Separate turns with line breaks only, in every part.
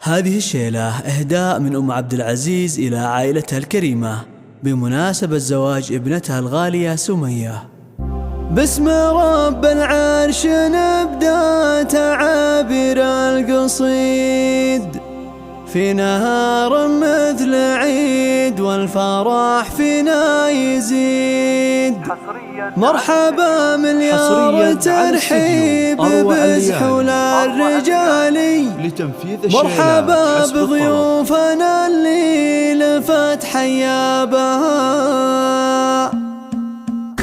هذه الشيلة إهداء من أم عبد العزيز إلى عائلتها الكريمة بمناسبة زواج ابنتها الغالية سمية. باسم رب العرش نبدأ تعابير القصيد في نهار مثل عيد والفرح فينا يزيد. مرحبا مليار ترحيب بزحول الرجالي، مرحبا بضيوفنا اللي لفت حيابها.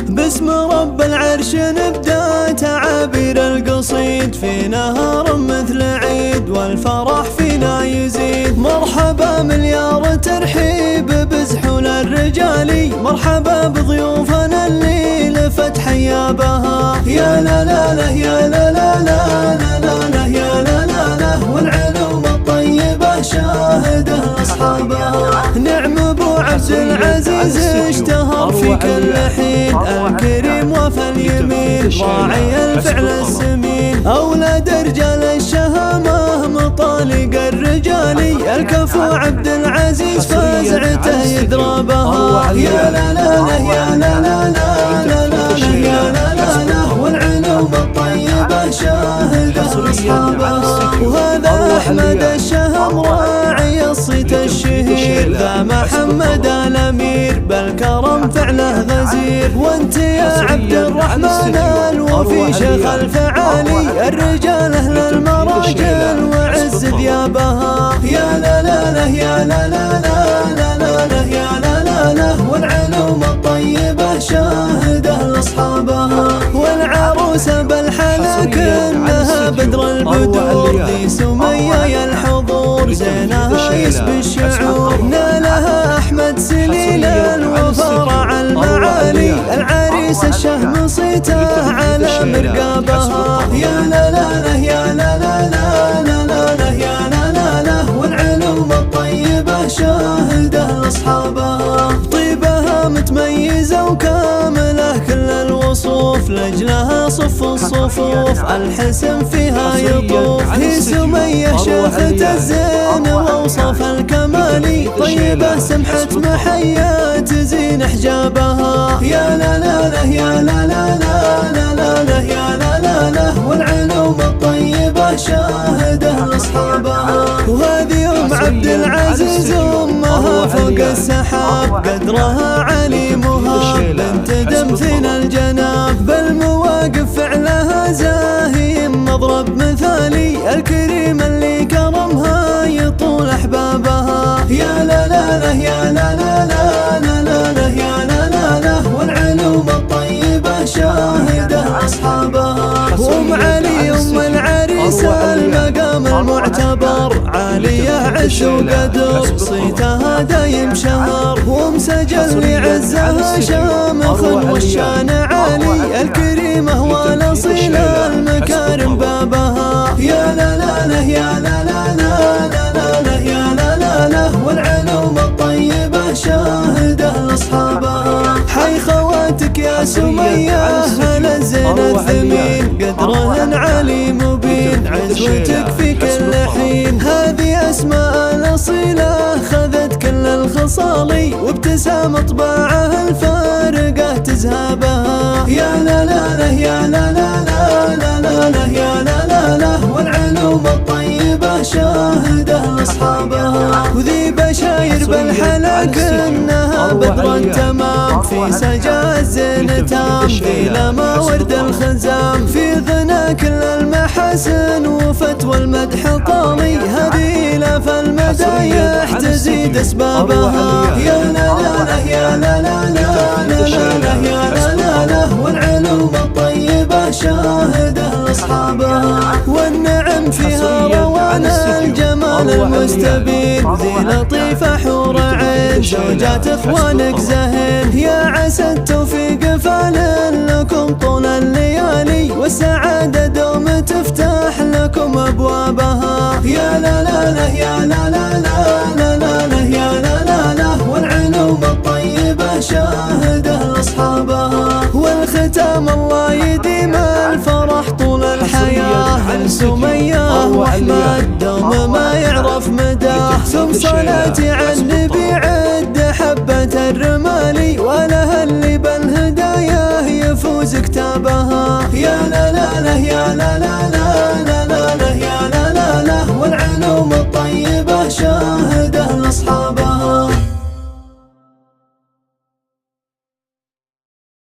باسم رب العرش نبدأ تعابير القصيد في نهار مثل عيد والفرح فينا يزيد. مرحبا مليار ترحيب بزحول الرجالي، مرحبا بضيوفنا اللي لفت حيابها. يا لا لا لا يا لا لا لا لا لا يا لا لا لا، والعلوم الطيبة شاهده أصحابها. نعم أبو عبد العزيز اشتهر في كل حين، الكريم وفى اليمين راعي الفعل السمين. أولاد رجال الشهامة مطالق الرجالي، الكفو عبد العزيز فزعته يضربها. يا لا لا لا يا لا لا لا لا لا يا لا لا لا، والعلوم الطيبة شاهده أصحابها. وهذا أحمد الشهم راعي الصيت الشهير، ذا محمد الأمير بالكرم فعله غزير. وانت يا عبد الرحمن الوفي شيخ الفعالي، الرجال أهل المراجل وعز ثيابها. يا لا لا لا يا لا لا لا لا لا يا لا لا لا، والعلوم الطيبة شاهده لأصحابها. والعروسة بالحلا كأنها بدر البدور، ذي سمية يا الحضور زينها يسبي الشعور. نالها أحمد سليل الوفرع المعالي، العريس الشهم صيته على مرقابها. يا لا لا لا يا لا لا لا لا لا يا لا لا لا، والعلوم الطيبة شاهده لأصحابها. طيبها متميزة وكاملة كل الوصوف، لجلها صف الصفوف الحسن فيها يطوف. هي سمية شافت الزين ووصف الكمالي، طيبة سمحة محيا تزين حجابها. يا لا لا لا يا لا لا لا لا لا يا لا لا لا، والعلوم الطيبة شاهده لأصحابها. وهذه أم عبد العزيز أمها فوق السحاب، قدرها عليمها بنت دمثل الجناب. بالمواقف فعلها زاهي مضرب مثالي، الكريم اللي كرمها يطول أحبابها. يا لا لا لا يا لا لا لا لا لا يا لا لا لا، والعلوم الطيبة شاهده أصحابها. وأم علي أم العريس المقام المعتبر، عالية عز وقدر صيتها دايم شهر. ومسجل لعزها شامخ والشان عالي، الكريمة والأصيلة المكارم بابها. يا لا لا لا يا لا لا لا لا لا يا لا لا لا، والعلوم الطيبة شاهده لأصحابها. حي خواتك يا سمية أهل الزين الثمين، قدرهن عالي مبين عزوتك في كل حين. هذه أسماء الأصيلة خذت كل الخصالي، وابتسام طباعها الفارقة تزهابها. يا لا لا لا يا لا لا لا لا لا يا لا لا لا، والعلوم الطيبة شاهده لأصحابها. وذي بشاير بالحلا كأنها بدر تمام، في سجا الزين تام في لما ورد الخزام. في غنى كل المحاسن وفتوى المدح طالي، هذه لف المدايح تزيد أسبابها. يا لا لا لا يا لا لا لا لا يا لا لا لا، والعلوم الطيبة شاهده لأصحابها. والنعم فيها روان الجمال المستبين، ذي لطيفة حور عين زوجات اخوانك زهين. يا عسى التوفيق فعل لكم طول الليالي، والسعادة دوم تفتح لكم أبوابها. يا لا لا لا يا لا لا لا لا لا يا لا لا لا، والعلوم الطيبة شاهده لأصحابها. والختام الله يديم الفرح طول الحياة، سمية وأحمد دوم ما يعرف صلاتي على النبي عد حبة الرمالي، وله اللي بالهدايا يفوز كتابها. يا لا لا لا يا لا لا لا لا لا لا يا لا لا لا، والعلوم الطيبة شاهده لاصحابها.